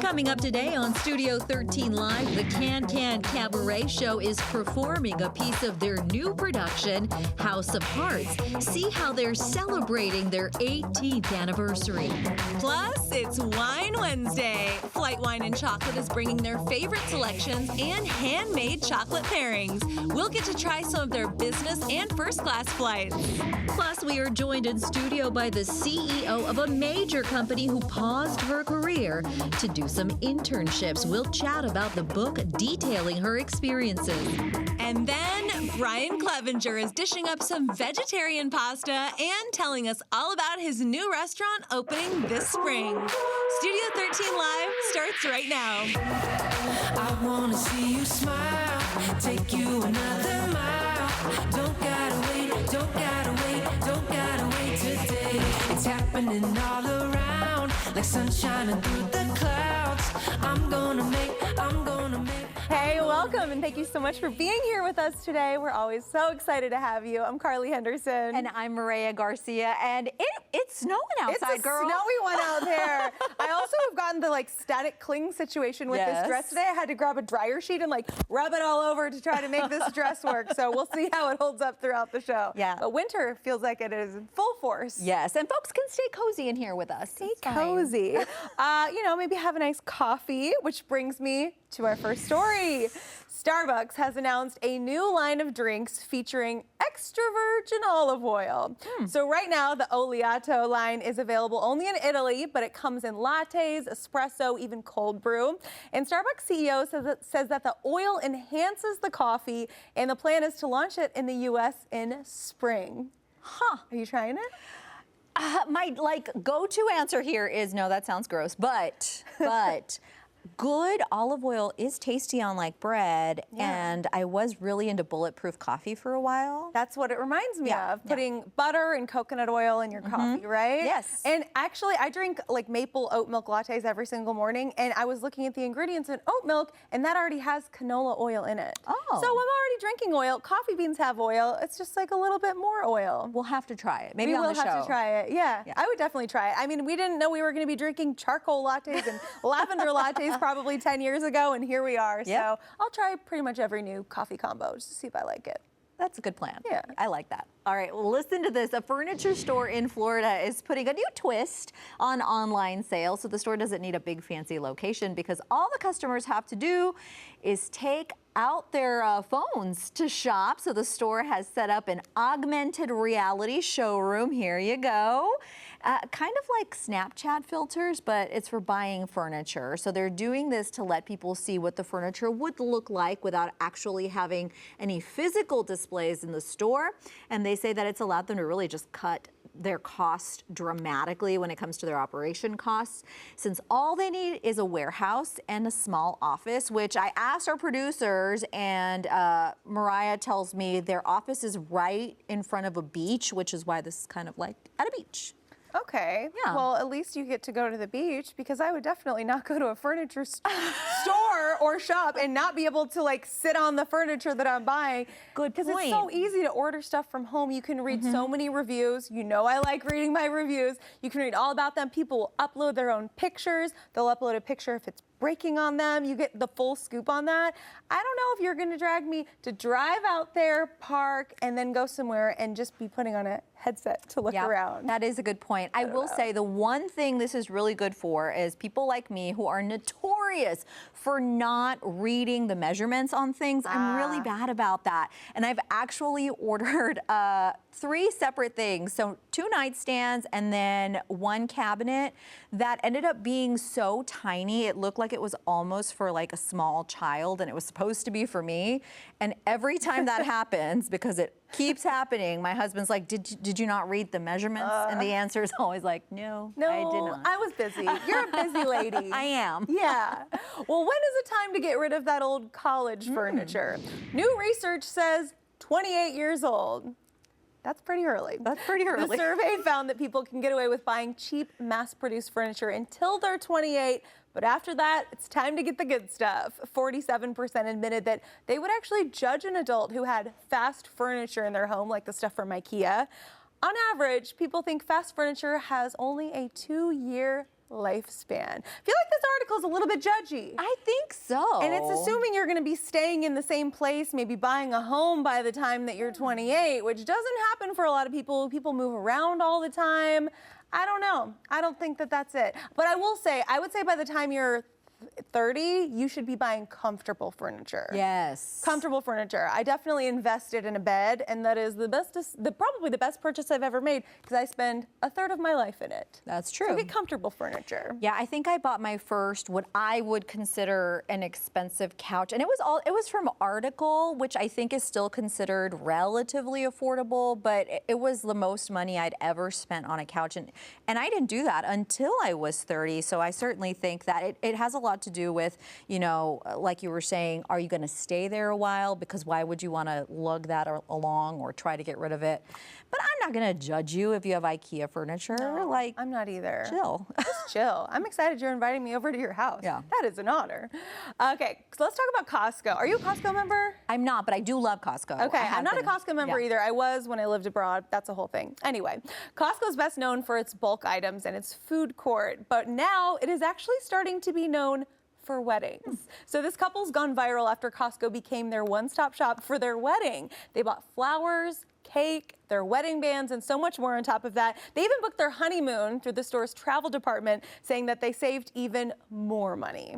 Coming up today on Studio 13 Live, the Can Cabaret Show is performing a piece of their new production, House of Hearts. See how they're celebrating their 18th anniversary. Plus, it's Wine Wednesday. Flight Wine and Chocolate is bringing their favorite selections and handmade chocolate pairings. We'll get to try some of their business and first-class flights. Plus, we are joined in studio by the CEO of a major company who paused her career to do some internships. We'll chat about the book detailing her experiences. And then Brian Clevenger is dishing up some vegetarian pasta and telling us all about his new restaurant opening this spring. Studio 13 Live starts right now. I wanna see you smile, take you another mile. Don't gotta wait, don't gotta wait, don't gotta wait today. It's happening all around, like sun shining through the clouds. I'm gonna make. Hey, welcome, and thank you so much for being here with us today. We're always so excited to have you. I'm Carly Henderson. And I'm Mireya Garcia, and it's snowing outside, it's a girl. snowy one out there. I also have gotten the static cling situation with this dress today. I had to grab a dryer sheet and rub it all over to try to make this dress work. So we'll see how it holds up throughout the show. Yeah. But winter feels like it is in full force. Yes, and folks can stay cozy in here with us. Stay cozy. Maybe have a nice coffee, which brings me to our first story. Starbucks has announced a new line of drinks featuring extra virgin olive oil. So right now, the Oleato line is available only in Italy, but it comes in lattes, espresso, even cold brew. And Starbucks CEO says that the oil enhances the coffee, and the plan is to launch it in the U.S. in spring. Huh. Are you trying it? My go-to answer here is no, that sounds gross, but good olive oil is tasty on bread, and I was really into bulletproof coffee for a while. That's what it reminds me of, putting butter and coconut oil in your coffee, right? Yes. And actually, I drink maple oat milk lattes every single morning, and I was looking at the ingredients in oat milk, and that already has canola oil in it. Oh. So I'm already drinking oil. Coffee beans have oil. It's just a little bit more oil. We'll have to try it. Maybe we on the will show. have to try it. Yeah, I would definitely try it. I mean, we didn't know we were going to be drinking charcoal lattes and lavender lattes probably 10 years ago, and here we are. Yep. So I'll try pretty much every new coffee combo just to see if I like it. That's a good plan. Yeah. I like that. All right, well, listen to this. A furniture store in Florida is putting a new twist on online sales. So the store doesn't need a big fancy location because all the customers have to do is take out their phones to shop. So the store has set up an augmented reality showroom. Here you go. Kind of like Snapchat filters, but it's for buying furniture. So they're doing this to let people see what the furniture would look like without actually having any physical displays in the store. And they say that it's allowed them to really just cut their cost dramatically when it comes to their operation costs, since all they need is a warehouse and a small office, which I asked our producers, and Mireya tells me their office is right in front of a beach, which is why this is kind of like at a beach. Okay. Yeah. Well, at least you get to go to the beach, because I would definitely not go to a furniture store or shop and not be able to sit on the furniture that I'm buying. Good point. Because it's so easy to order stuff from home. You can read so many reviews. You know I like reading my reviews. You can read all about them. People will upload their own pictures. They'll upload a picture if it's breaking on them. You get the full scoop on that. I don't know if you're going to drag me to drive out there, park, and then go somewhere and just be putting on a headset to look around. That is a good point. I will say the one thing this is really good for is people like me who are notorious for not reading the measurements on things. I'm really bad about that. And I've actually ordered 3 separate things. So 2 nightstands and then 1 cabinet that ended up being so tiny. It looked like it was almost for a small child, and it was supposed to be for me. And every time that happens, because it keeps happening, my husband's like, did you not read the measurements? And the answer is always no, I did not. I was busy. You're a busy lady. I am. Yeah. Well, when is it time to get rid of that old college furniture? New research says 28 years old. That's pretty early. That's pretty early. The survey found that people can get away with buying cheap, mass-produced furniture until they're 28, but after that, it's time to get the good stuff. 47% admitted that they would actually judge an adult who had fast furniture in their home, like the stuff from IKEA. On average, people think fast furniture has only a 2-year lifespan. I feel like this article is a little bit judgy. I think so. And it's assuming you're going to be staying in the same place, maybe buying a home by the time that you're 28, which doesn't happen for a lot of people. People move around all the time. I don't know. I don't think that that's it. But I will say, I would say by the time you're 30, you should be buying comfortable furniture. Yes. Comfortable furniture. I definitely invested in a bed, and that is probably the best purchase I've ever made because I spend a third of my life in it. That's true. So get comfortable furniture. Yeah, I think I bought my first what I would consider an expensive couch, and it was from Article, which I think is still considered relatively affordable, but it was the most money I'd ever spent on a couch, and I didn't do that until I was 30. So I certainly think that it has a lot to do with, you know, like you were saying, are you going to stay there a while? Because why would you want to lug that along or try to get rid of it? But I'm not going to judge you if you have IKEA furniture. No, like, I'm not either. Chill. Just chill. I'm excited you're inviting me over to your house. Yeah. That is an honor. Okay, so let's talk about Costco. Are you a Costco member? I'm not, but I do love Costco. Okay, I'm not a Costco member either. I was when I lived abroad. That's a whole thing. Anyway, Costco's best known for its bulk items and its food court, but now it is actually starting to be known for weddings. So this couple's gone viral after Costco became their one-stop shop for their wedding. They bought flowers, cake, their wedding bands, and so much more on top of that. They even booked their honeymoon through the store's travel department, saying that they saved even more money.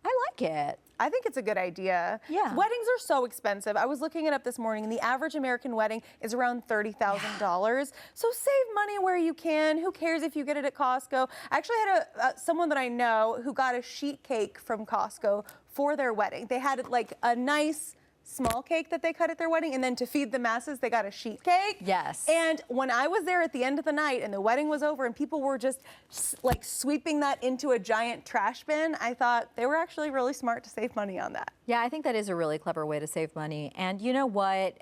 I like it. I think it's a good idea. Yeah. Weddings are so expensive. I was looking it up this morning, and the average American wedding is around $30,000. So save money where you can. Who cares if you get it at Costco? I actually had someone that I know who got a sheet cake from Costco for their wedding. They had like a nice small cake that they cut at their wedding, and then to feed the masses, they got a sheet cake. Yes. And when I was there at the end of the night and the wedding was over and people were just like sweeping that into a giant trash bin, I thought they were actually really smart to save money on that. Yeah, I think that is a really clever way to save money. And you know what?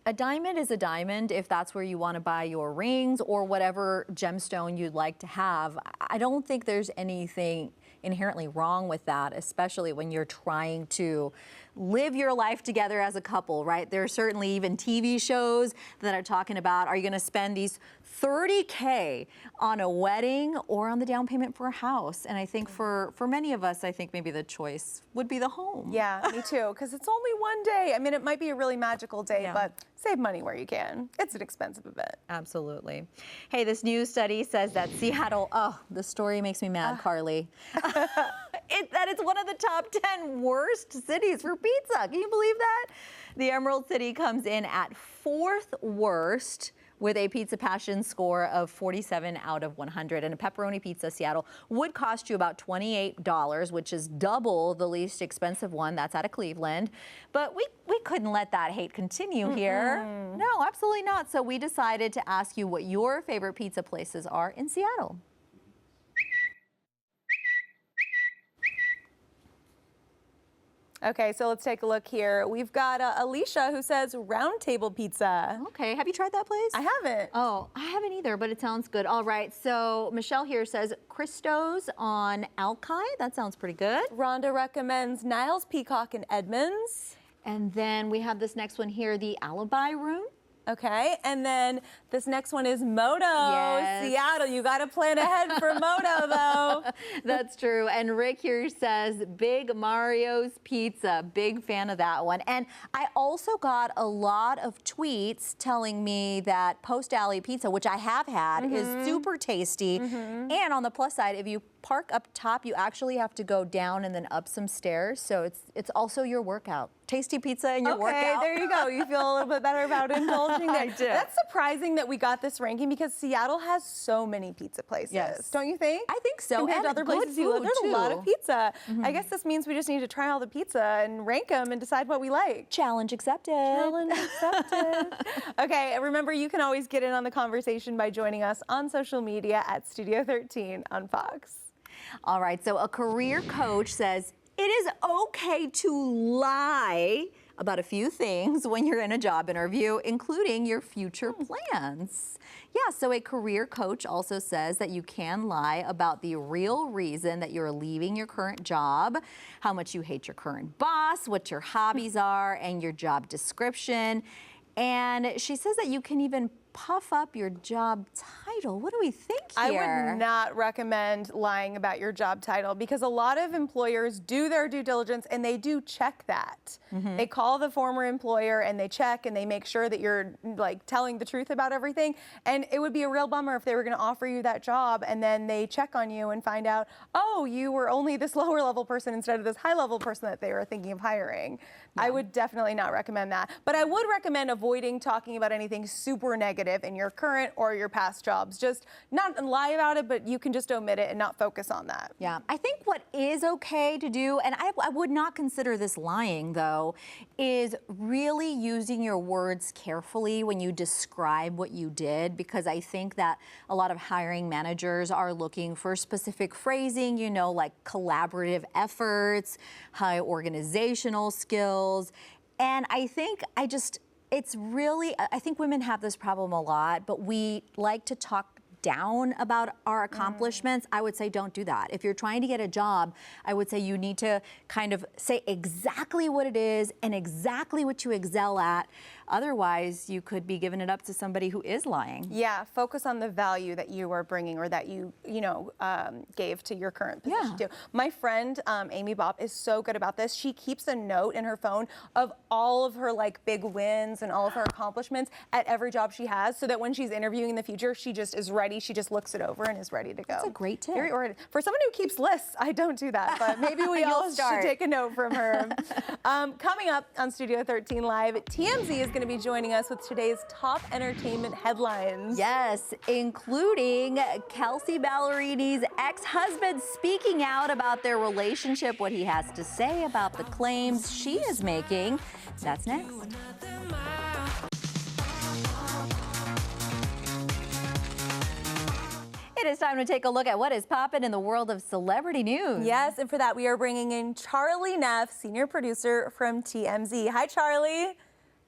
A diamond is a diamond if that's where you want to buy your rings or whatever gemstone you'd like to have. I don't think there's anything inherently wrong with that, especially when you're trying to live your life together as a couple, right? There are certainly even TV shows that are talking about, are you going to spend these $30K on a wedding or on the down payment for a house? And I think for many of us, I think maybe the choice would be the home. Yeah, me too, because it's only one day. I mean, it might be a really magical day, but save money where you can. It's an expensive event. Absolutely. Hey, this new study says that Seattle, the story makes me mad, Carly. That it's one of the top 10 worst cities for pizza. Can you believe that? The Emerald City comes in at 4th worst with a Pizza Passion score of 47 out of 100. And a pepperoni pizza, Seattle, would cost you about $28, which is double the least expensive one. That's out of Cleveland. But we couldn't let that hate continue here. No, absolutely not. So we decided to ask you what your favorite pizza places are in Seattle. Okay, so let's take a look here. We've got Alicia who says Round Table Pizza. Okay, have you tried that place? I haven't. Oh, I haven't either, but it sounds good. All right, so Michelle here says Christo's on Alki. That sounds pretty good. Rhonda recommends Niles Peacock in Edmonds. And then we have this next one here, the Alibi Room. Okay, and then this next one is Moto. Yes. Seattle, you got to plan ahead for Moto, though. That's true. And Rick here says Big Mario's Pizza. Big fan of that one. And I also got a lot of tweets telling me that Post Alley Pizza, which I have had, is super tasty. And on the plus side, if you park up top, you actually have to go down and then up some stairs. So it's also your workout. Tasty pizza in your workout. Okay, there you go. You feel a little bit better about indulging there. I do. That's surprising that we got this ranking because Seattle has so many pizza places. Yes. Don't you think? I think so. Compared And to other good places you live, food, there's a lot too. of pizza. I guess this means we just need to try all the pizza and rank them and decide what we like. Challenge accepted. Challenge accepted. Okay, remember you can always get in on the conversation by joining us on social media at Studio 13 on Fox. All right, so a career coach says it is okay to lie about a few things when you're in a job interview, including your future plans. Yeah, so a career coach also says that you can lie about the real reason that you're leaving your current job, how much you hate your current boss, what your hobbies are, and your job description. And she says that you can even puff up your job title. What do we think here? I would not recommend lying about your job title because a lot of employers do their due diligence and they do check that. They call the former employer and they check and they make sure that you're like telling the truth about everything. And it would be a real bummer if they were going to offer you that job and then they check on you and find out, oh, you were only this lower level person instead of this high level person that they were thinking of hiring. I would definitely not recommend that. But I would recommend avoiding talking about anything super negative in your current or your past jobs. Just not lie about it, but you can just omit it and not focus on that. Yeah, I think what is okay to do, and I would not consider this lying though, is really using your words carefully when you describe what you did, because I think that a lot of hiring managers are looking for specific phrasing, you know, like collaborative efforts, high organizational skills. And I think it's really, I think women have this problem a lot, but we like to talk down about our accomplishments. I would say don't do that. If you're trying to get a job, I would say you need to kind of say exactly what it is and exactly what you excel at. Otherwise, you could be giving it up to somebody who is lying. Yeah, focus on the value that you are bringing or that you gave to your current position too. My friend, Amy Bopp, is so good about this. She keeps a note in her phone of all of her like big wins and all of her accomplishments at every job she has, so that when she's interviewing in the future, she just is ready. She just looks it over and is ready to go. That's a great tip. Very organized. For someone who keeps lists, I don't do that, but maybe we all should take a note from her. Coming up on Studio 13 Live, TMZ is going to be joining us with today's top entertainment headlines. Yes, including Kelsey Ballerini's ex-husband speaking out about their relationship, what he has to say about the claims she is making. That's next. It is time to take a look at what is popping in the world of celebrity news. Yes, and for that we are bringing in Charlie Neff, senior producer from TMZ. Hi, Charlie.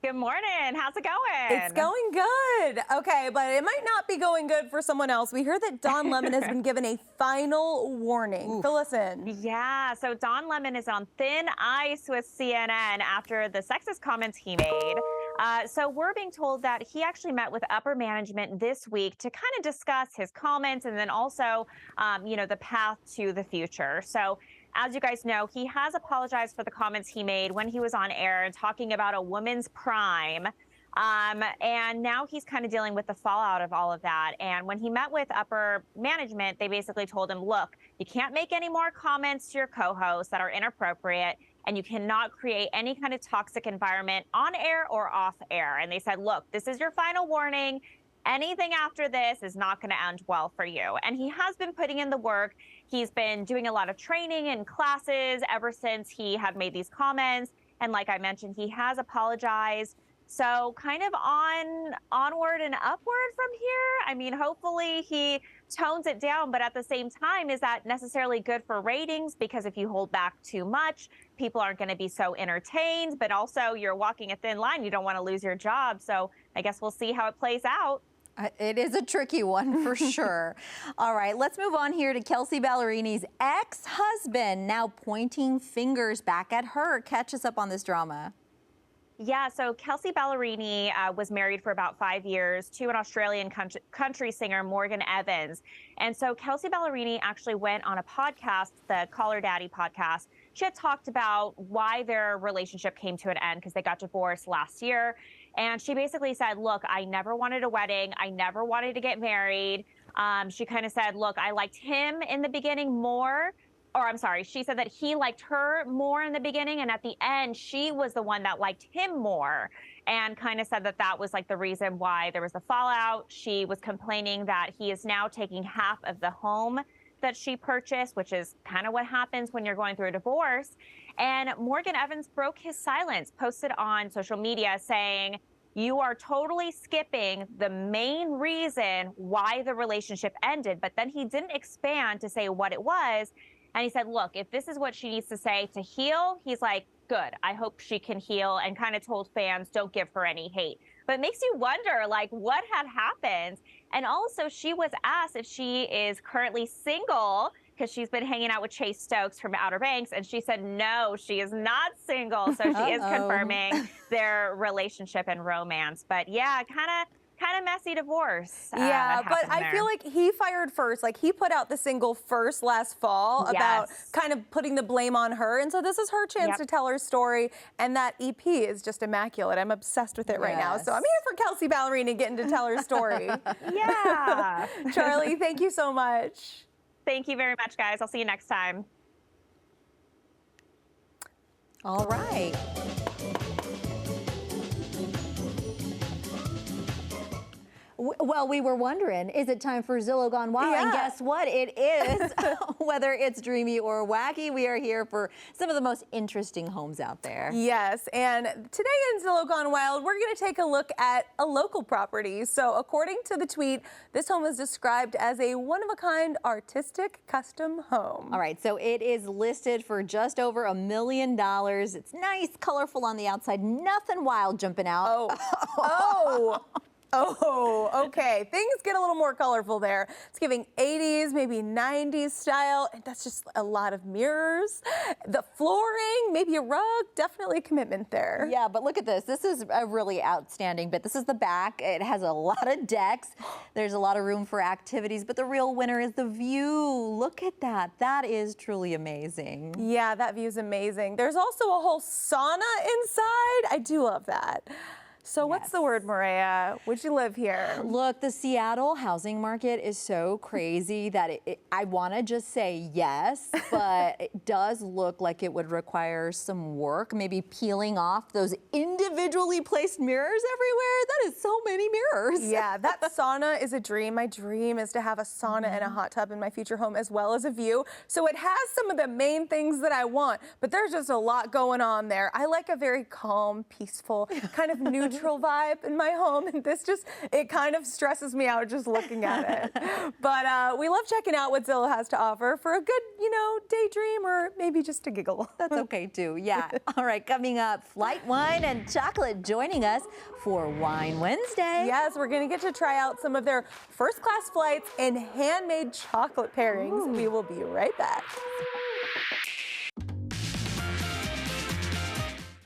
Good morning. How's it going? It's going good. Okay, but it might not be going good for someone else. We hear that Don Lemon has been given a final warning. Fill us in. Yeah, so Don Lemon is on thin ice with CNN after the sexist comments he made. So we're being told that he actually met with upper management this week to kind of discuss his comments and then also, the path to the future. So as you guys know, he has apologized for the comments he made when he was on air and talking about a woman's prime. And now he's kind of dealing with the fallout of all of that. And when he met with upper management, they basically told him, look, you can't make any more comments to your co-hosts that are inappropriate, and you cannot create any kind of toxic environment on air or off air. And they said, look, this is your final warning. Anything after this is not going to end well for you. And he has been putting in the work. He's been doing a lot of training and classes ever since he had made these comments. And like I mentioned, he has apologized. So kind of onward and upward from here. I mean, hopefully he tones it down, but at the same time, is that necessarily good for ratings? Because if you hold back too much, people aren't going to be so entertained, but also you're walking a thin line. You don't want to lose your job. So I guess we'll see how it plays out. It is a tricky one for sure. All right, let's move on here to Kelsey Ballerini's ex-husband now pointing fingers back at her. Catch us up on this drama. Yeah, so Kelsey Ballerini was married for about 5 years to an Australian country singer, Morgan Evans. And so Kelsey Ballerini actually went on a podcast, the Call Her Daddy podcast. She had talked about why their relationship came to an end because they got divorced last year. And she basically said, look, I never wanted a wedding. I never wanted to get married. She kind of said, look, I liked him in the beginning more. Or I'm sorry, she said that he liked her more in the beginning. And at the end, she was the one that liked him more, and kind of said that that was like the reason why there was the fallout. She was complaining that he is now taking half of the home that she purchased, which is kind of what happens when you're going through a divorce. And Morgan Evans broke his silence, posted on social media saying, you are totally skipping the main reason why the relationship ended. But then he didn't expand to say what it was. And he said, look, if this is what she needs to say to heal, he's like, good. I hope she can heal, and kind of told fans, don't give her any hate. But it makes you wonder, like, what had happened? And also, she was asked if she is currently single because she's been hanging out with Chase Stokes from Outer Banks. And she said, no, she is not single. So she is confirming their relationship and romance. But yeah, kind kind of messy divorce. Yeah, that but happened I there. feel like he fired first. Like he put out the single first last fall about Yes. kind of putting the blame on her. And so this is her chance Yep. to tell her story. And that EP is just immaculate. I'm obsessed with it right now. So I'm Yes. here for Kelsey Ballerini getting to tell her story. Yeah. Charlie, thank you so much. Thank you very much, guys. I'll see you next time. All right. Well, we were wondering, is it time for Zillow Gone Wild? And Yeah. guess what? It is. Whether it's dreamy or wacky, we are here for some of the most interesting homes out there. Yes, and today in Zillow Gone Wild, we're going to take a look at a local property. So according to the tweet, this home is described as a one-of-a-kind artistic custom home. All right, so it is listed for just over $1 million. It's nice, colorful on the outside, nothing wild jumping out. Oh, okay. Things get a little more colorful there. It's giving 80s, maybe 90s style, and that's just a lot of mirrors. The flooring, maybe a rug, definitely a commitment there. Yeah, but look at this. This is a really outstanding bit. This is the back. It has a lot of decks. There's a lot of room for activities, but the real winner is the view. Look at that. That is truly amazing. Yeah, that view's amazing. There's also a whole sauna inside. I do love that. So what's the word, Mireya? Would you live here? Look, the Seattle housing market is so crazy that I want to just say yes, but it does look like it would require some work, maybe peeling off those individually placed mirrors everywhere. That is so many mirrors. Yeah, that sauna is a dream. My dream is to have a sauna and a hot tub in my future home as well as a view. So it has some of the main things that I want, but there's just a lot going on there. I like a very calm, peaceful, kind of neutral vibe in my home, and this just, it kind of stresses me out just looking at it. But we love checking out what Zillow has to offer for a good, daydream or maybe just a giggle. That's okay too, yeah. All right, coming up, Flight Wine and Chocolate joining us for Wine Wednesday. Yes, we're going to get to try out some of their first-class flights and handmade chocolate pairings. We will be right back.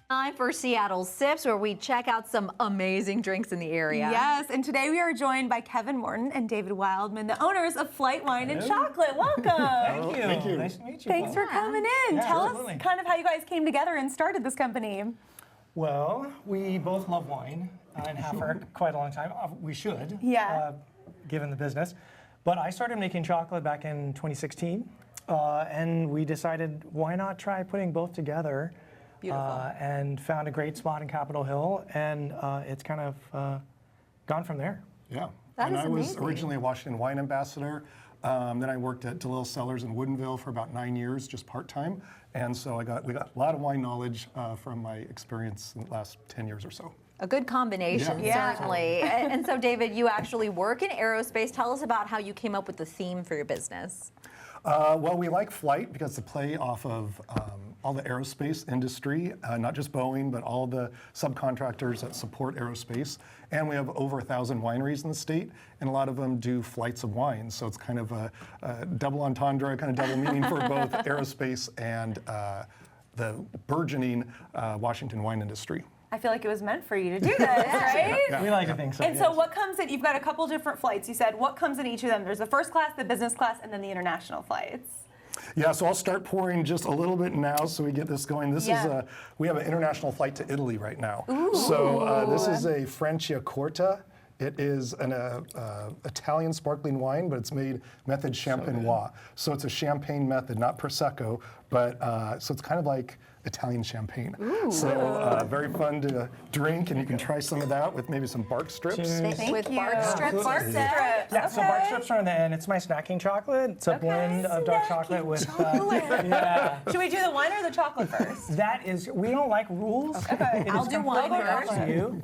Time for Seattle Sips, where we check out some amazing drinks in the area. Yes, and today we are joined by Kevin Morton and David Wildman, the owners of Flight Wine and Chocolate. Welcome. Thank you. Nice to meet you. Thanks for coming in. Yeah, Tell absolutely. us kind of how you guys came together and started this company. Well, we both love wine and have for quite a long time. We should, given the business. But I started making chocolate back in 2016, and we decided why not try putting both together. Beautiful. And found a great spot in Capitol Hill, and it's kind of gone from there. Yeah. That and is I was amazing. originally a Washington wine ambassador. Then I worked at DeLille Cellars in Woodinville for about 9 years, just part-time. And so we got a lot of wine knowledge from my experience in the last 10 years or so. A good combination, Yeah. certainly. And so, David, you actually work in aerospace. Tell us about how you came up with the theme for your business. Well, we like Flight because the play off of all the aerospace industry, not just Boeing, but all the subcontractors that support aerospace. And we have over 1,000 wineries in the state, and a lot of them do flights of wine. So it's kind of a double entendre, kind of double meaning for both aerospace and the burgeoning Washington wine industry. I feel like it was meant for you to do this, right? We like to think so. And so what comes in, you've got a couple different flights. You said, what comes in each of them? There's the first class, the business class, and then the international flights. Yeah, so I'll start pouring just a little bit now so we get this going. This is we have an international flight to Italy right now. Ooh. So this is a Franciacorta. It is an Italian sparkling wine, but it's made method champenois. So it's a champagne method, not Prosecco, but so it's kind of like Italian champagne. Ooh. So very fun to drink, and you can try some of that with maybe some bark strips. With bark strips. Yeah, so bark strips are in the end. It's my snacking chocolate. It's a blend of dark chocolate with. Should we do the wine or the chocolate first? That is, we don't like rules. Okay. It I'll is do wine completely up first. to you.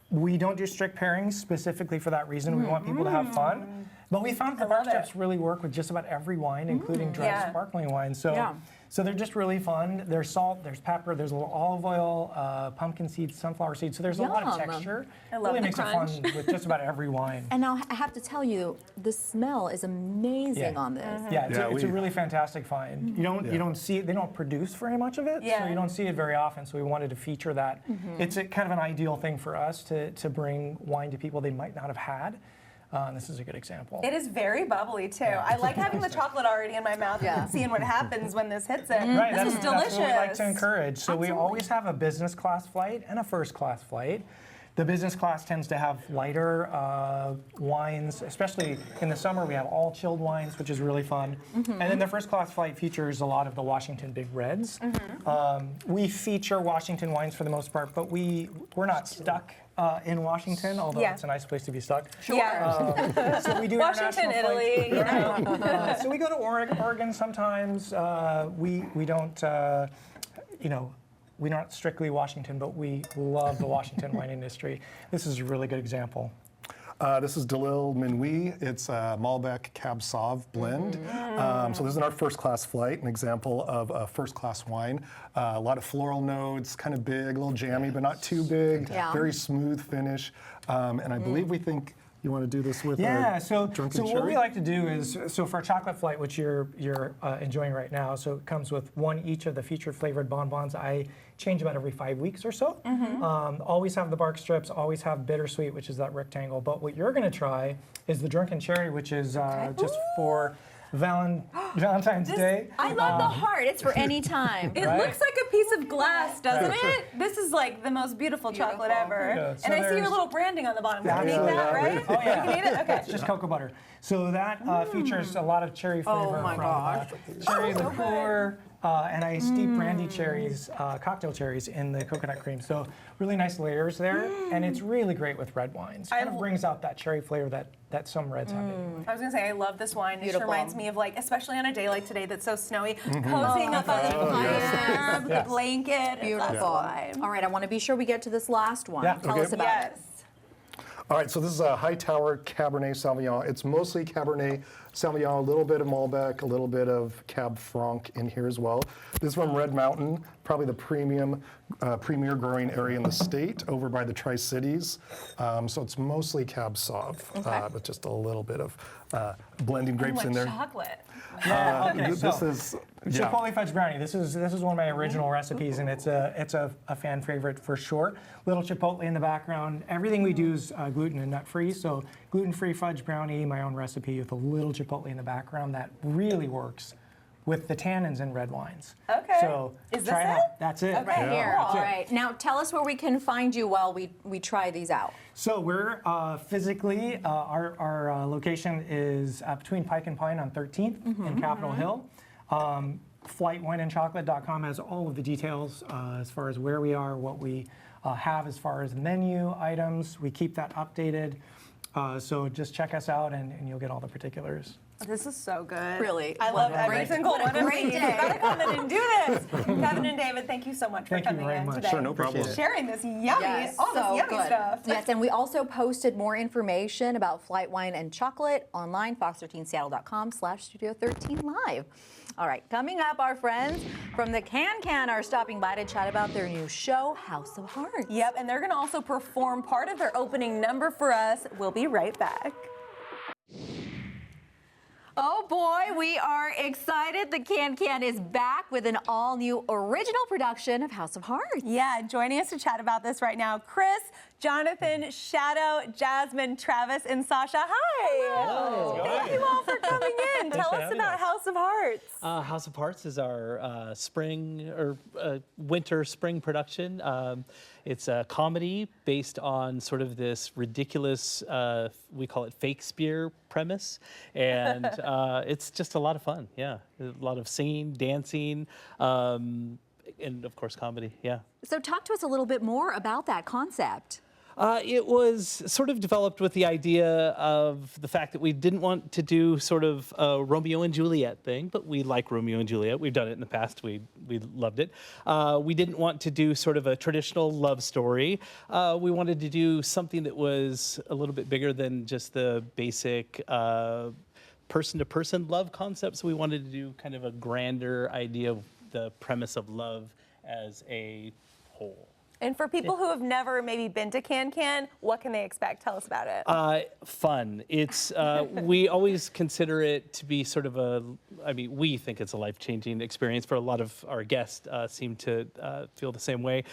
We don't do strict pairings specifically for that reason. We want people to have fun. But we found the bar strips really work with just about every wine, including dry sparkling wine. So, so they're just really fun. There's salt, there's pepper, there's a little olive oil, pumpkin seeds, sunflower seeds. So there's a lot of texture. I love really the makes crunch. it fun with just about every wine. And now I have to tell you, the smell is amazing on this. Yeah, it's a really fantastic find. You don't see it. They don't produce very much of it, so you don't see it very often. So we wanted to feature that. It's kind of an ideal thing for us to bring wine to people they might not have had. This is a good example. It is very bubbly too. I like having the chocolate already in my mouth and seeing what happens when this hits it. Right, This is delicious. That's what we like to encourage. So we always have a business class flight and a first class flight. The business class tends to have lighter wines, especially in the summer. We have all chilled wines, which is really fun. And then the first class flight features a lot of the Washington Big Reds. We feature Washington wines for the most part, but we're not stuck in Washington, although it's a nice place to be stuck. Sure. So we do Washington, international Italy. flights. So we go to Oregon sometimes. We don't, we're not strictly Washington, but we love the Washington wine industry. This is a really good example. This is Delille Minuit. It's a Malbec Cab Sauv blend. So this is our first class flight, an example of a first class wine. A lot of floral notes, kind of big, a little jammy, but not too big. Very smooth finish. And I believe we think you want to do this with so drunken what cherry? we like to do is, so for a chocolate flight, which you're enjoying right now, so it comes with one each of the featured flavored bonbons. I change about every 5 weeks or so. Always have the bark strips, always have bittersweet, which is that rectangle. But what you're going to try is the drunken cherry, which is just for Valentine's Day. I love the heart. It's for any time. It looks like a piece of glass, doesn't it? This is like the most beautiful chocolate ever. Yeah, so and I see your there's- little branding on the bottom. Can we eat that, right? Oh, yeah. We can eat it? Okay. It's just cocoa butter. So that features a lot of cherry flavor from cherry liqueur, and I steep brandy cherries, cocktail cherries in the coconut cream. So really nice layers there, and it's really great with red wines. Kind of brings out that cherry flavor that some reds have. I was gonna say I love this wine. It Beautiful. reminds me of like, especially on a day like today that's so snowy, cozying up on the fire, with a blanket. Beautiful. Wine. All right, I want to be sure we get to this last one. Yeah. Tell us about it. All right, so this is a Hightower Cabernet Sauvignon. It's mostly Cabernet Sauvignon, a little bit of Malbec, a little bit of Cab Franc in here as well. This is from Red Mountain, probably the premier growing area in the state, over by the Tri-Cities. So it's mostly Cab Sauv, with just a little bit of blending grapes in there. Chocolate. This is Chipotle fudge brownie. This is one of my original recipes, and it's a fan favorite for sure. Little chipotle in the background. Everything we do is gluten and nut free, so gluten-free fudge brownie, my own recipe with a little chipotle in the background that really works with the tannins in red wines. Okay. So Is this try it it? out. That's it. Right here. That's All it. right. Now tell us where we can find you while we try these out. So we're physically, our location is between Pike and Pine on 13th in Capitol Hill. Flightwineandchocolate.com has all of the details as far as where we are, what we have as far as menu items. We keep that updated. So just check us out and you'll get all the particulars. This is so good. Really. I love every single one of great these. day. You gotta come in and do this. Kevin and David, thank you so much for Thank you coming very in much. today. Sure, no problem. Sharing this yummy, Yes, all this so yummy good. stuff. Yes, and we also posted more information about Flight Wine and Chocolate online, fox13seattle.com/studio13live. All right, coming up, our friends from the Can are stopping by to chat about their new show, House of Hearts. Yep, and they're gonna also perform part of their opening number for us. We'll be right back. Oh boy, we are excited. The Can is back with an all-new original production of House of Hearts. Yeah, joining us to chat about this right now, Chris, Jonathan, Shadow, Jasmine, Travis, and Sasha. Hi. Hello. Thank you all for coming in. Tell us about House of Hearts. House of Hearts is our spring or winter spring production. It's a comedy based on sort of this ridiculous, we call it Fakespeare premise. And it's just a lot of fun, yeah. A lot of singing, dancing, and of course comedy, yeah. So talk to us a little bit more about that concept. It was sort of developed with the idea of the fact that we didn't want to do sort of a Romeo and Juliet thing, but we like Romeo and Juliet. We've done it in the past. We loved it. We didn't want to do sort of a traditional love story. We wanted to do something that was a little bit bigger than just the basic person-to-person love concept. So we wanted to do kind of a grander idea of the premise of love as a whole. And for people who have never maybe been to Can, what can they expect? Tell us about it. Fun. It's we always consider it to be sort of we think it's a life-changing experience. For a lot of our guests seem to feel the same way.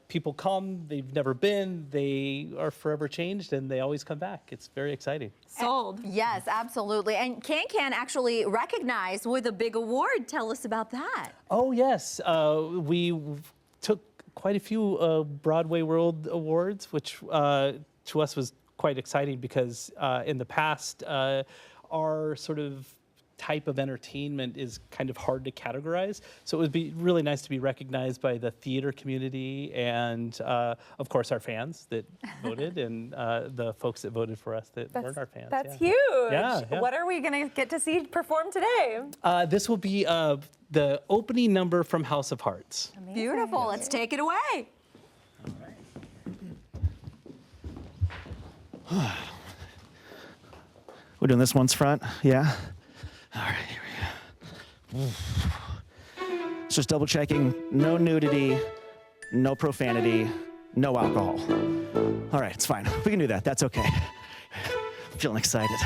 People come, they've never been, they are forever changed, and they always come back. It's very exciting. Sold. Yes, absolutely. And Can actually recognized with a big award. Tell us about that. Oh, yes. We took quite a few Broadway World Awards, which to us was quite exciting because in the past, our sort of type of entertainment is kind of hard to categorize. So it would be really nice to be recognized by the theater community and, of course, our fans that voted and the folks that voted for us that weren't our fans. That's huge. Yeah. What are we going to get to see perform today? This will be the opening number from House of Hearts. Amazing. Beautiful. Let's take it away. We're doing this once front, yeah? All right, here we go. Just double checking, no nudity, no profanity, no alcohol. All right, it's fine. We can do that, that's okay. I'm feeling excited.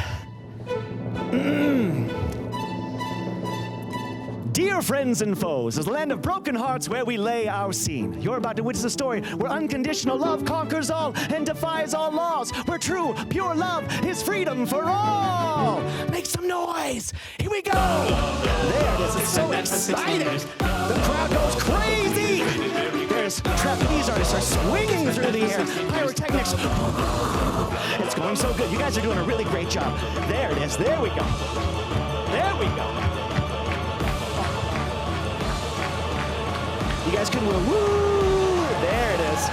Dear friends and foes, is the land of broken hearts where we lay our scene. You're about to witness a story where unconditional love conquers all and defies all laws, where true, pure love is freedom for all. Make some noise. Here we go. There it is. It's so exciting. The crowd goes crazy. There's trapeze artists are swinging through the air. Pyrotechnics. It's going so good. You guys are doing a really great job. There it is. There we go. There we go. You guys can woo! There it is.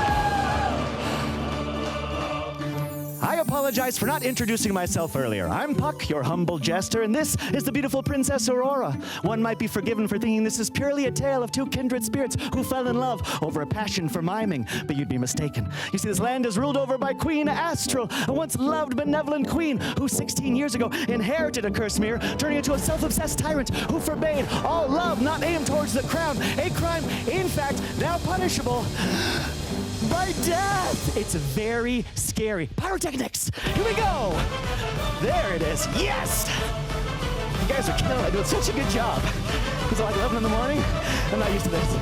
I apologize for not introducing myself earlier. I'm Puck, your humble jester, and this is the beautiful Princess Aurora. One might be forgiven for thinking this is purely a tale of two kindred spirits who fell in love over a passion for miming, but you'd be mistaken. You see, this land is ruled over by Queen Astral, a once loved, benevolent queen who 16 years ago inherited a curse mirror, turning into a self-obsessed tyrant who forbade all love not aimed towards the crown, a crime, in fact, now punishable by death. It's very scary. Pyrotechnics. Here we go. There it is. Yes. You guys are killing it. Doing such a good job. It's like 11 in the morning. I'm not used to this.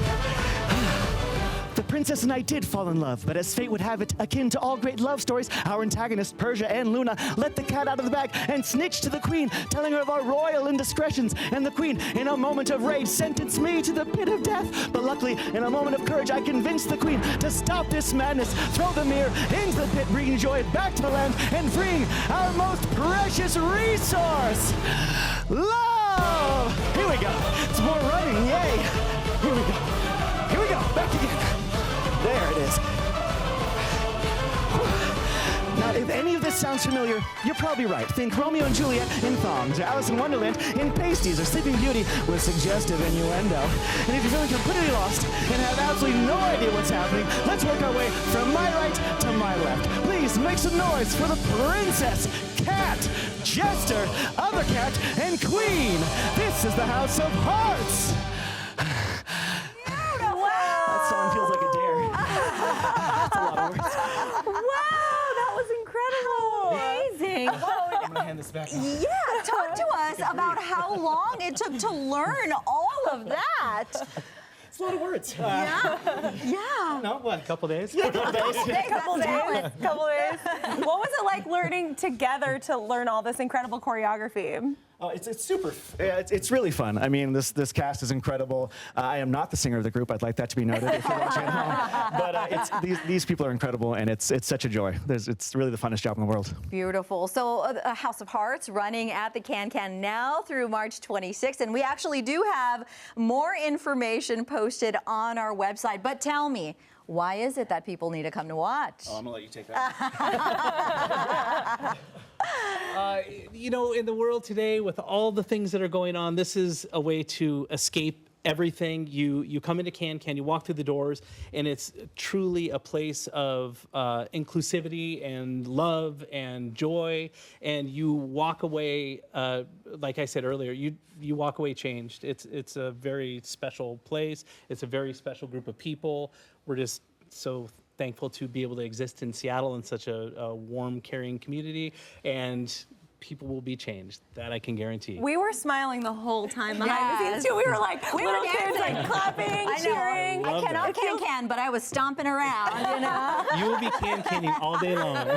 The princess and I did fall in love, but as fate would have it, akin to all great love stories, our antagonists, Persia and Luna, let the cat out of the bag and snitched to the queen, telling her of our royal indiscretions. And the queen, in a moment of rage, sentenced me to the pit of death. But luckily, in a moment of courage, I convinced the queen to stop this madness, throw the mirror into the pit, bringing joy back to the land and freeing our most precious resource, love. Here we go. It's more running. Yay. Here we go. Here we go. Back again. There it is. Now, if any of this sounds familiar, you're probably right. Think Romeo and Juliet in thongs, or Alice in Wonderland in pasties, or Sleeping Beauty with suggestive innuendo. And if you're feeling completely lost and have absolutely no idea what's happening, let's work our way from my right to my left. Please make some noise for the princess, cat, jester, other cat, and queen. This is the House of Hearts. That song feels like a dare. That's a lot of words. Wow, that was incredible. Amazing. I'm gonna hand this back. Yeah, talk to us about how long it took to learn all of that. It's a lot of words. Yeah. No, what? A couple days. Couple days. What was it like learning together to learn all this incredible choreography? It's super. It's really fun. I mean, this cast is incredible. I am not the singer of the group. I'd like that to be noted if you're watching at home. But these people are incredible, and it's such a joy. It's really the funnest job in the world. Beautiful. So House of Hearts running at the Can now through March 26th, and we actually do have more information posted on our website. But tell me, Why is it that people need to come to watch? Oh, I'm gonna let you take that. You know, in the world today, with all the things that are going on, this is a way to escape everything. You come into Can, you walk through the doors, and it's truly a place of inclusivity and love and joy, and you walk away, like I said earlier, you walk away changed. It's a very special place. It's a very special group of people. We're just so thankful to be able to exist in Seattle in such a warm, caring community, and people will be changed. That I can guarantee. We were smiling the whole time behind the scenes too. We were like little kids, like clapping, cheering. I cannot can, but I was stomping around, you know. You will be canning all day long.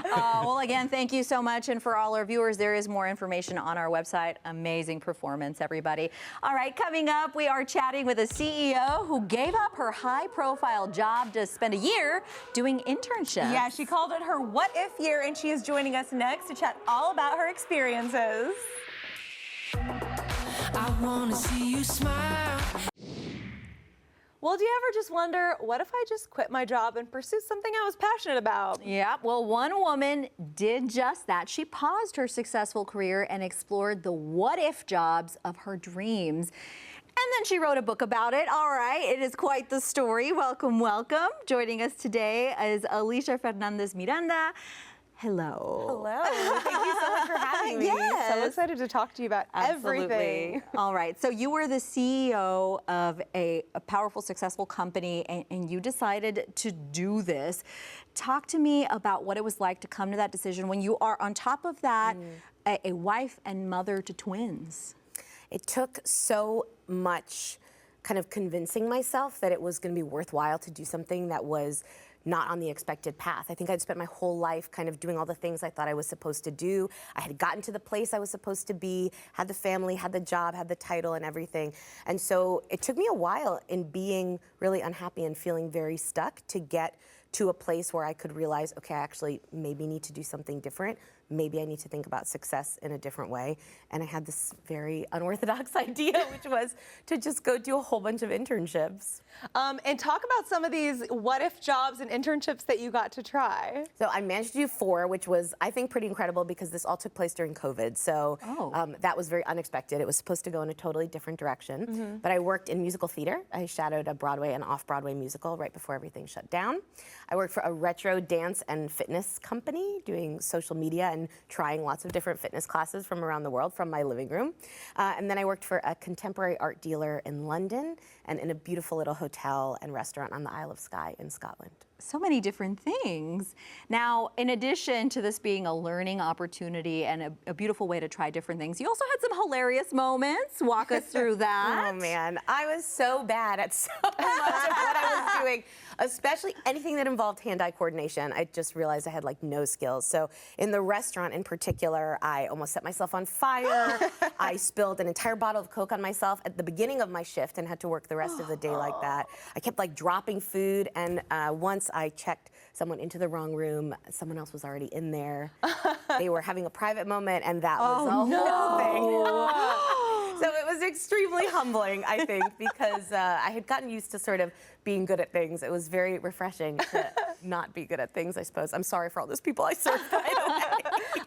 Well, again, thank you so much. And for all our viewers, there is more information on our website. Amazing performance, everybody. All right, coming up, we are chatting with a CEO who gave up her high-profile job to spend a year doing internships. Yeah, she called it her what if year, and she is joining us next to chat all about her experiences. I wanna see you smile. Well, do you ever just wonder, what if I just quit my job and pursue something I was passionate about? Yeah, well, one woman did just that. She paused her successful career and explored the what-if jobs of her dreams. And then she wrote a book about it. All right, it is quite the story. Welcome, welcome. Joining us today is Alicia Fernandez Miranda. Hello. Hello. Thank you so much for having me. Yes. So excited to talk to you about everything. All right. So you were the CEO of a powerful, successful company, and you decided to do this. Talk to me about what it was like to come to that decision when you are, on top of that, a wife and mother to twins. It took so much kind of convincing myself that it was going to be worthwhile to do something that was not on the expected path. I think I'd spent my whole life kind of doing all the things I thought I was supposed to do. I had gotten to the place I was supposed to be, had the family, had the job, had the title and everything. And so it took me a while in being really unhappy and feeling very stuck to get to a place where I could realize, okay, I actually maybe need to do something different. Maybe I need to think about success in a different way. And I had this very unorthodox idea, which was to just go do a whole bunch of internships. And talk about some of these what-if jobs and internships that you got to try. So I managed to do 4, which was, I think, pretty incredible because this all took place during COVID. So that was very unexpected. It was supposed to go in a totally different direction. But I worked in musical theater. I shadowed a Broadway and off-Broadway musical right before everything shut down. I worked for a retro dance and fitness company doing social media and trying lots of different fitness classes from around the world from my living room. And then I worked for a contemporary art dealer in London and in a beautiful little hotel and restaurant on the Isle of Skye in Scotland. So many different things. Now, in addition to this being a learning opportunity and a beautiful way to try different things, you also had some hilarious moments. Walk us through that. Oh man, I was so bad at so much of what I was doing, especially anything that involved hand-eye coordination. I just realized I had like no skills. So in the restaurant in particular, I almost set myself on fire. I spilled an entire bottle of Coke on myself at the beginning of my shift and had to work the rest of the day like that. I kept like dropping food, and once I checked someone into the wrong room, someone else was already in there. They were having a private moment, and that was a whole thing. So it was extremely humbling, I think, because I had gotten used to sort of being good at things. It was very refreshing to not be good at things, I suppose. I'm sorry for all those people I served, by the way.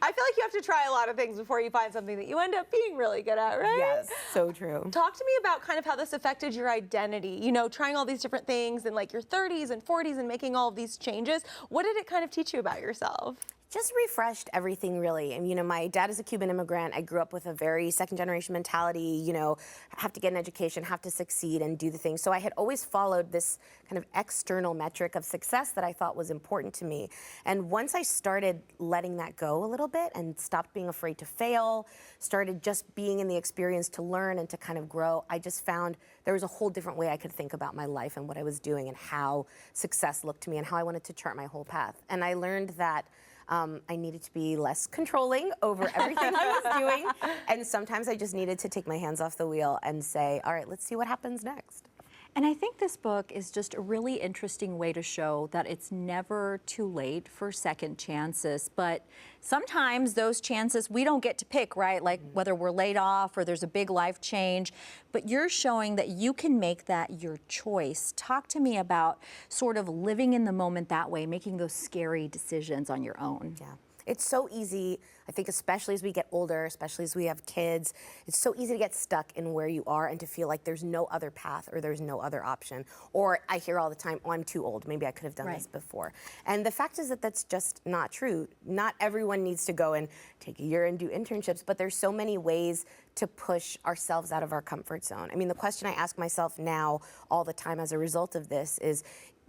I feel like you have to try a lot of things before you find something that you end up being really good at, right? Yes, so true. Talk to me about kind of how this affected your identity, you know, trying all these different things in like your 30s and 40s and making all of these changes. What did it kind of teach you about yourself? Just refreshed everything, really. And, you know, my dad is a Cuban immigrant. I grew up with a very second-generation mentality, you know, have to get an education, have to succeed and do the things. So I had always followed this kind of external metric of success that I thought was important to me. And once I started letting that go a little bit and stopped being afraid to fail, started just being in the experience to learn and to kind of grow, I just found there was a whole different way I could think about my life and what I was doing and how success looked to me and how I wanted to chart my whole path. And I learned that I needed to be less controlling over everything I was doing. And sometimes I just needed to take my hands off the wheel and say, all right, let's see what happens next. And I think this book is just a really interesting way to show that it's never too late for second chances. But sometimes those chances we don't get to pick, right? Like whether we're laid off or there's a big life change. But you're showing that you can make that your choice. Talk to me about sort of living in the moment that way, making those scary decisions on your own. Yeah. It's so easy, I think, especially as we get older, especially as we have kids, it's so easy to get stuck in where you are and to feel like there's no other path or there's no other option. Or I hear all the time, oh, I'm too old. Maybe I could have done this before. And the fact is that that's just not true. Not everyone needs to go and take a year and do internships, but there's so many ways to push ourselves out of our comfort zone. I mean, the question I ask myself now all the time as a result of this is,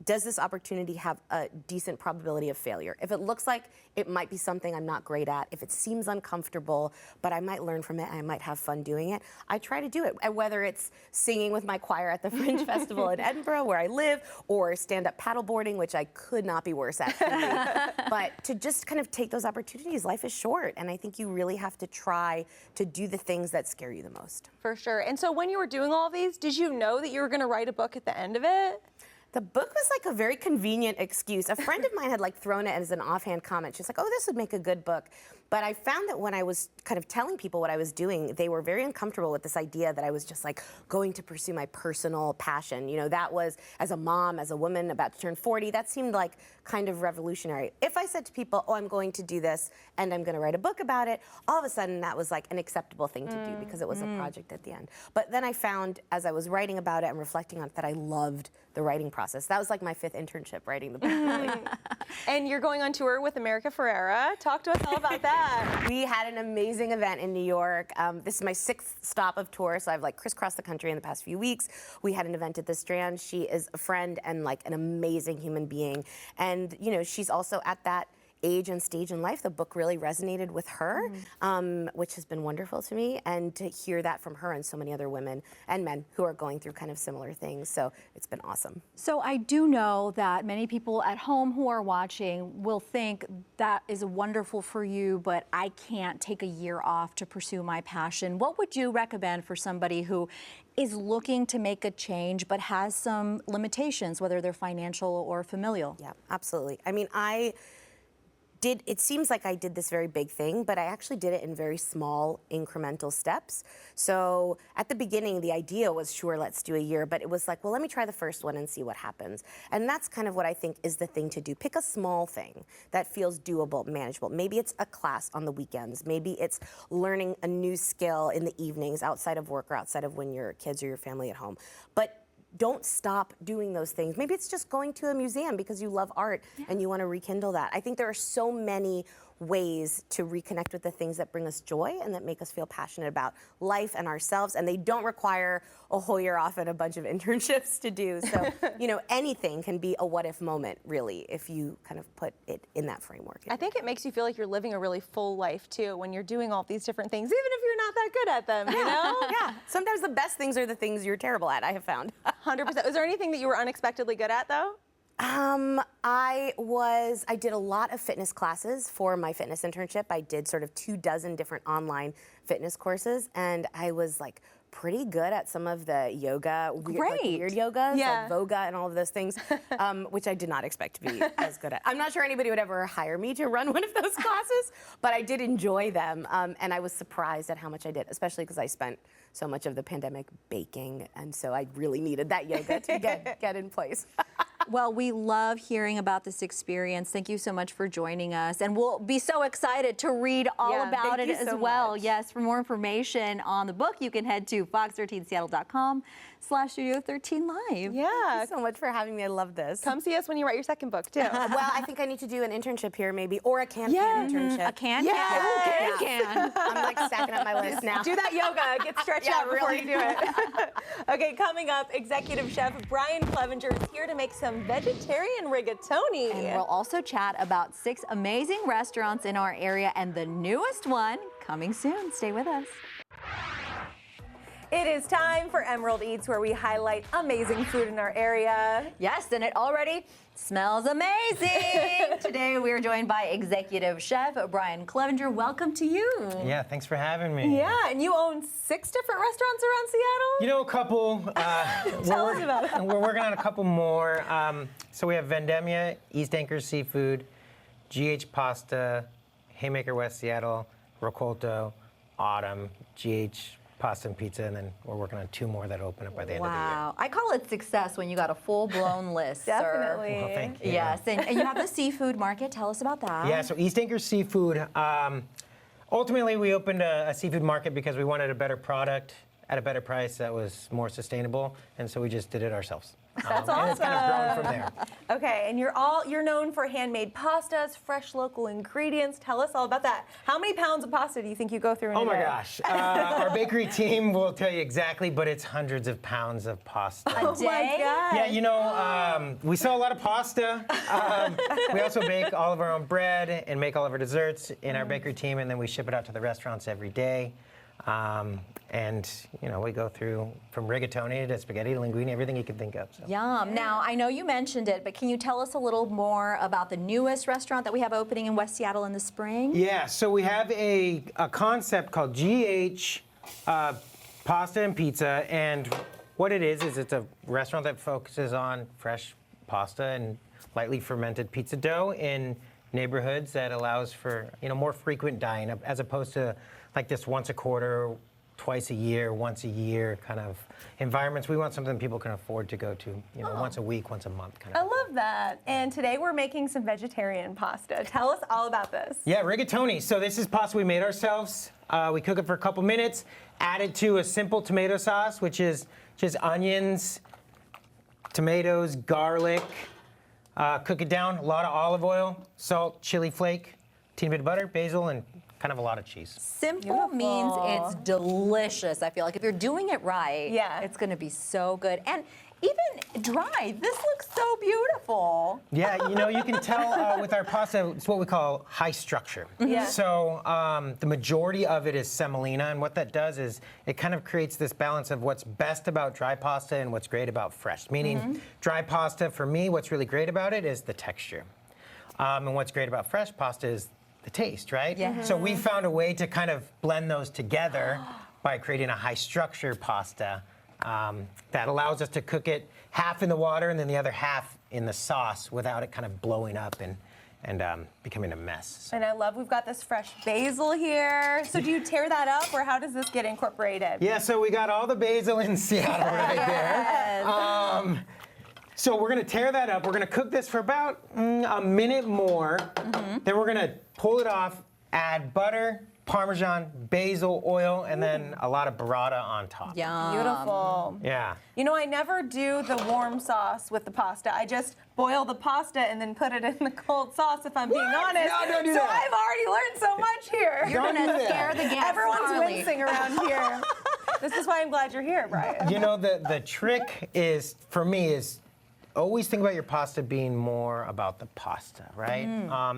does this opportunity have a decent probability of failure? If it looks like it might be something I'm not great at, if it seems uncomfortable, but I might learn from it, I might have fun doing it, I try to do it. And whether it's singing with my choir at the Fringe Festival in Edinburgh, where I live, or stand-up paddleboarding, which I could not be worse at. But to just kind of take those opportunities, life is short, and I think you really have to try to do the things that scare you the most. For sure. And so when you were doing all of these, did you know that you were going to write a book at the end of it? The book was like a very convenient excuse. A friend of mine had like thrown it as an offhand comment. She's like, oh, this would make a good book. But I found that when I was kind of telling people what I was doing, they were very uncomfortable with this idea that I was just like going to pursue my personal passion. You know, that was, as a mom, as a woman about to turn 40, that seemed like kind of revolutionary. If I said to people, oh, I'm going to do this and I'm going to write a book about it, all of a sudden that was like an acceptable thing to do because it was a project at the end. But then I found, as I was writing about it and reflecting on it, that I loved the writing process. That was like my 5th internship, writing the book. Really. And you're going on tour with America Ferrera. Talk to us all about that. We had an amazing event in New York. This is my 6th stop of tour, so I've like crisscrossed the country in the past few weeks. We had an event at the Strand. She is a friend and like an amazing human being. And, you know, she's also at that age and stage in life. The book really resonated with her, which has been wonderful to me, and to hear that from her and so many other women and men who are going through kind of similar things. So it's been awesome. So I do know that many people at home who are watching will think that is wonderful for you, but I can't take a year off to pursue my passion. What would you recommend for somebody who is looking to make a change but has some limitations, whether they're financial or familial? Yeah, absolutely. I mean, it seems like I did this very big thing, but I actually did it in very small incremental steps. So at the beginning, the idea was, sure, let's do a year, but it was like, well, let me try the first one and see what happens. And that's kind of what I think is the thing to do. Pick a small thing that feels doable, manageable. Maybe it's a class on the weekends. Maybe it's learning a new skill in the evenings outside of work or outside of when your kids or your family at home. But don't stop doing those things. Maybe it's just going to a museum because you love art and you want to rekindle that. I think there are so many ways to reconnect with the things that bring us joy and that make us feel passionate about life and ourselves, and they don't require a whole year off and a bunch of internships to do. So, you know, anything can be a what if moment, really, if you kind of put it in that framework. I think it makes you feel like you're living a really full life, too, when you're doing all these different things, even if you're not that good at them, you know? Yeah, sometimes the best things are the things you're terrible at, I have found. 100%. Was there anything that you were unexpectedly good at, though? I did a lot of fitness classes for my fitness internship. I did sort of 24 different online fitness courses, and I was like pretty good at some of the yoga, weird yogas, like Voga and all of those things, which I did not expect to be as good at. I'm not sure anybody would ever hire me to run one of those classes, but I did enjoy them, and I was surprised at how much I did, especially because I spent so much of the pandemic baking, and so I really needed that yoga to get in place. Well, we love hearing about this experience. Thank you so much for joining us. And we'll be so excited to read all about it as well. Yes, for more information on the book, you can head to fox13seattle.com/Studio13Live. Yeah. Thank you so much for having me. I love this. Come see us when you write your second book, too. Well, I think I need to do an internship here, maybe, or a can-can internship. A can-can? Yeah. Can-can. I'm like stacking up my list now. Do that yoga. Get stretched out before you do it. Okay, coming up, Executive Chef Brian Clevenger is here to make some vegetarian rigatoni. And we'll also chat about 6 amazing restaurants in our area and the newest one coming soon. Stay with us. It is time for Emerald Eats, where we highlight amazing food in our area. Yes, and it already smells amazing. Today we are joined by Executive Chef Brian Clevenger. Welcome to you. Yeah, thanks for having me. Yeah, and you own 6 different restaurants around Seattle? You know, a couple. Tell us about it. We're working on a couple more. So we have Vendemmia, East Anchor Seafood, GH Pasta, Haymaker West Seattle, Roccolto, Autumn, GH Pasta and Pizza, and then we're working on 2 more that open up by the end of the year. Wow. I call it success when you got a full-blown list, sir. Definitely. Well, thank you. Yes, and you have the seafood market. Tell us about that. Yeah, so East Anchor Seafood. Ultimately, we opened a seafood market because we wanted a better product at a better price that was more sustainable, and so we just did it ourselves. That's And it's kind of grown from awesome. there. Okay, and you're known for handmade pastas, fresh local ingredients. Tell us all about that. How many pounds of pasta do you think you go through in Oh a my day? gosh. Our bakery team will tell you exactly, but it's hundreds of pounds of pasta. Oh my God. Yeah, you know, we sell a lot of pasta. We also bake all of our own bread and make all of our desserts in our bakery team, and then we ship it out to the restaurants every day. And, you know, we go through from rigatoni to spaghetti to linguine, everything you can think of. So. Yum. Now, I know you mentioned it, but can you tell us a little more about the newest restaurant that we have opening in West Seattle in the spring? Yeah, so we have a concept called GH Pasta and Pizza, and what it is it's a restaurant that focuses on fresh pasta and lightly fermented pizza dough in neighborhoods that allows for, you know, more frequent dining as opposed to like this once a quarter, twice a year, once a year kind of environments. We want something people can afford to go to, you know, once a week, once a month kind of. I love that. And today we're making some vegetarian pasta. Tell us all about this. Yeah, rigatoni. So this is pasta we made ourselves. We cook it for a couple minutes, add it to a simple tomato sauce, which is just onions, tomatoes, garlic. Cook it down, a lot of olive oil, salt, chili flake, teeny bit of butter, basil, and kind of a lot of cheese. Simple means it's delicious. I feel like if you're doing it right, it's going to be so good. And even dry, this looks so beautiful. Yeah, you know, you can tell with our pasta, it's what we call high structure. Yeah. So the majority of it is semolina, and what that does is it kind of creates this balance of what's best about dry pasta and what's great about fresh. Meaning, dry pasta, for me, what's really great about it is the texture. And what's great about fresh pasta is the taste, right? Yeah. So we found a way to kind of blend those together by creating a high structure pasta that allows us to cook it half in the water and then the other half in the sauce without it kind of blowing up and becoming a mess. So. And I love we've got this fresh basil here. So do you tear that up, or how does this get incorporated? Yeah, so we got all the basil in Seattle right there. So we're gonna tear that up. We're gonna cook this for about a minute more. Then we're gonna pull it off, add butter, Parmesan, basil oil, and then a lot of burrata on top. Yum. Beautiful. Yeah. You know, I never do the warm sauce with the pasta. I just boil the pasta and then put it in the cold sauce, if I'm being honest. No, don't do so that. I've already learned so much here. You're Don't going do to that. scare the guests, Everyone's Carly. wincing around here. This is why I'm glad you're here, Brian. You know, the trick is, for me, is always think about your pasta being more about the pasta, right?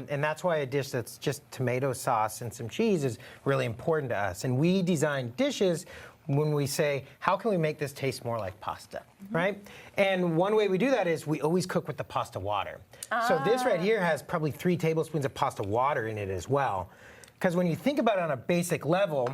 And that's why a dish that's just tomato sauce and some cheese is really important to us. And we design dishes when we say, how can we make this taste more like pasta, right? And one way we do that is we always cook with the pasta water. So this right here has probably 3 tablespoons of pasta water in it as well. Because when you think about it on a basic level,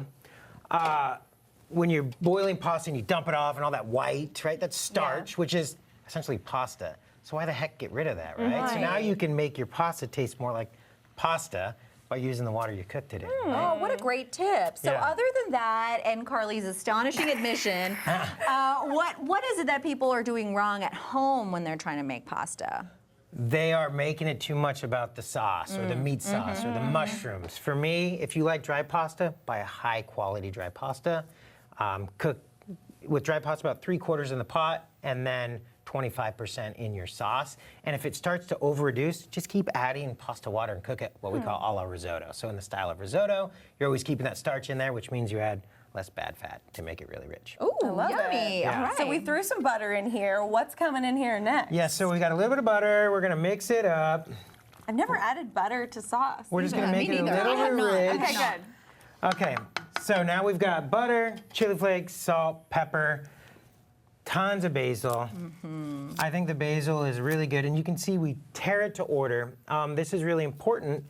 when you're boiling pasta and you dump it off and all that white, right? That's starch, which is essentially pasta. So why the heck get rid of that, right? So now you can make your pasta taste more like pasta by using the water you cooked it in. Oh, what a great tip. So Yeah. other than that and Carly's astonishing admission, what is it that people are doing wrong at home when they're trying to make pasta? They are making it too much about the sauce or the meat sauce or the mushrooms. For me, if you like dry pasta, buy a high quality dry pasta. Cook with dry pasta about 3/4 in the pot and then 25% in your sauce. And if it starts to over-reduce, just keep adding pasta water and cook it what we call a la risotto. So in the style of risotto, you're always keeping that starch in there, which means you add less bad fat to make it really rich. Ooh, love yummy. it. All right. So we threw some butter in here. What's coming in here next? Yeah, so we got a little bit of butter. We're gonna mix it up. I've never added butter to sauce. We're just gonna Me make it a neither. little I have bit not. rich. Okay, good. Okay, so now we've got butter, chili flakes, salt, pepper, tons of basil. I think the basil is really good, and you can see we tear it to order. This is really important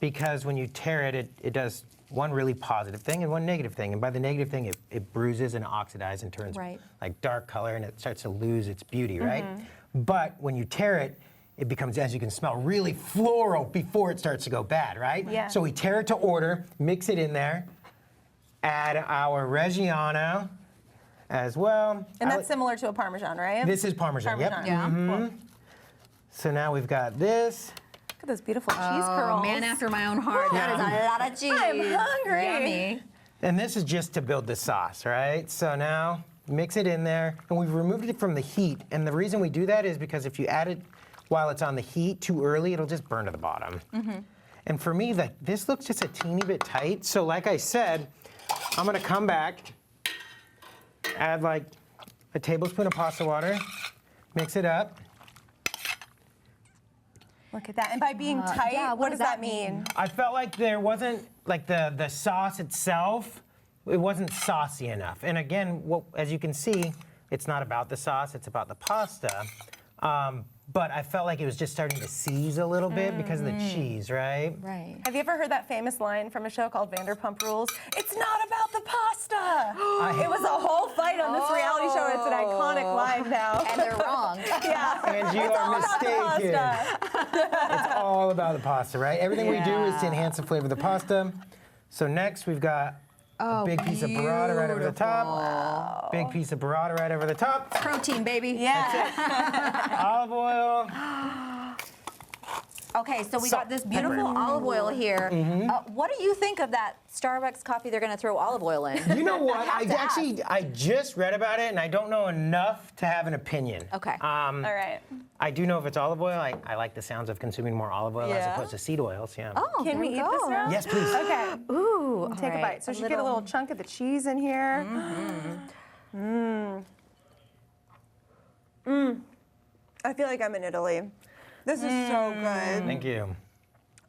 because when you tear it, it does one really positive thing and one negative thing. And by the negative thing, it bruises and oxidizes and turns like dark color, and it starts to lose its beauty, right? But when you tear it, it becomes, as you can smell, really floral before it starts to go bad, right? Yeah. So we tear it to order, mix it in there, add our Reggiano as well. And that's similar to a Parmesan, right? This is Parmesan, yep. Yeah. Cool. So now we've got this. Look at those beautiful cheese curls. Man after my own heart. That is a lot of cheese. I'm hungry. Yummy. And this is just to build the sauce, right? So now mix it in there, and we've removed it from the heat. And the reason we do that is because if you add it while it's on the heat too early, it'll just burn to the bottom. And for me, this looks just a teeny bit tight. So like I said, I'm gonna come back, add like a tablespoon of pasta water, mix it up. Look at that. And by being tight, yeah, what does that mean? I felt like there wasn't, like the sauce itself, it wasn't saucy enough. And again, as you can see, it's not about the sauce, it's about the pasta. But I felt like it was just starting to seize a little bit because of the cheese, right? Right. Have you ever heard that famous line from a show called Vanderpump Rules? It's not about the pasta. It was a whole fight on this reality show. It's an iconic line now. And they're wrong. Yeah. And you It's all are about the mistaken. pasta. It's all about the pasta, right? Everything we do is to enhance the flavor of the pasta. So next we've got a big piece of burrata right over the top. Big piece of burrata right over the top. Protein, baby. Yeah. Olive oil. Okay, so we Salt, got this beautiful pepper. olive oil here. What do you think of that Starbucks coffee they're going to throw olive oil in? You know what? have to I just read about it, and I don't know enough to have an opinion. Okay. All right. I do know if it's olive oil. I like the sounds of consuming more olive oil as Yeah. opposed to seed oils. Yeah. Oh, Can there we we eat go. this now? Yes, please. Okay. Ooh, Take a bite. So she get a little chunk of the cheese in here. I feel like I'm in Italy. This is so good. Thank you.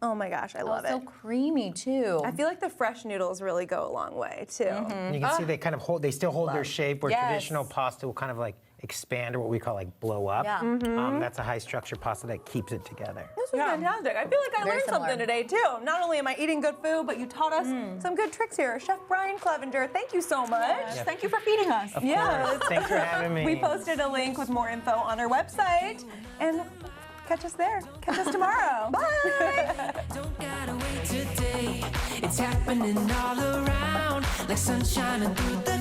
Oh my gosh, I love so it. creamy too. I feel like the fresh noodles really go a long way too. And you can see they kind of they still hold their shape, where Yes. traditional pasta will kind of like expand or what we call like blow up. Yeah. That's a high structure pasta that keeps it together. This was fantastic. I feel like I Very learned something similar. today too. Not only am I eating good food, but you taught us some good tricks here. Chef Brian Clevenger, thank you so much. Thank you for feeding us. Yes. Thanks for having me. We posted a link with more info on our website. And catch us there. Catch us tomorrow. Bye. Don't gotta wait today. It's happening all around, like sunshine through the